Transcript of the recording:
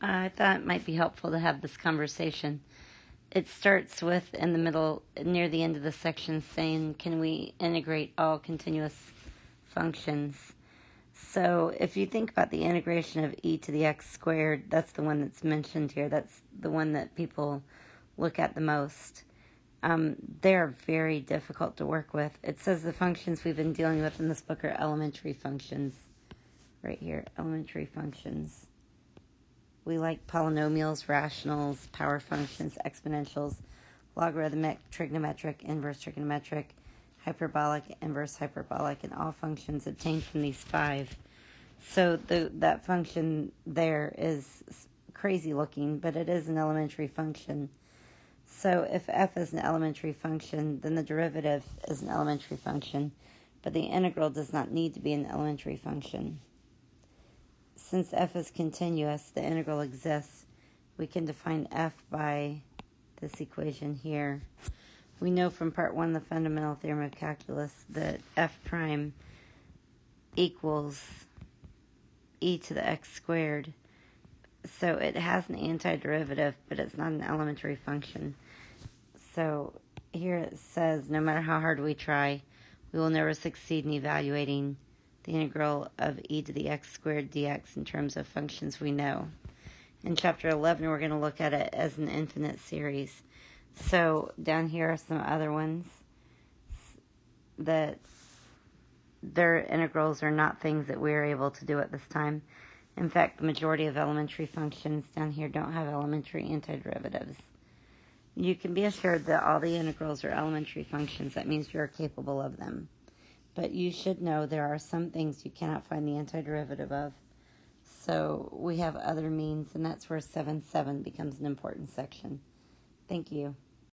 I thought it might be helpful to have this conversation. It starts with, in the middle, near the end of the section, saying, can we integrate all continuous functions? So if you think about the integration of e to the x squared, that's the one that's mentioned here. That's the one that people look at the most. They're very difficult to work with. It says the functions we've been dealing with in this book are elementary functions. Right here, elementary functions. We like polynomials, rationals, power functions, exponentials, logarithmic, trigonometric, inverse trigonometric, hyperbolic, inverse hyperbolic, and all functions obtained from these five. So that function there is crazy looking, but it is an elementary function. So if f is an elementary function, then the derivative is an elementary function, but the integral does not need to be an elementary function. Since f is continuous, the integral exists. We can define f by this equation here. We know from part 1 of the fundamental theorem of calculus that f prime equals e to the x squared. So it has an antiderivative, but it's not an elementary function. So here it says, no matter how hard we try, we will never succeed in evaluating the integral of e to the x squared dx in terms of functions we know. In chapter 11, we're going to look at it as an infinite series. So down here are some other ones that their integrals are not things that we're able to do at this time. In fact, the majority of elementary functions down here don't have elementary antiderivatives. You can be assured that all the integrals are elementary functions. That means you're capable of them. But you should know there are some things you cannot find the antiderivative of. So we have other means, and that's where 7.7 becomes an important section. Thank you.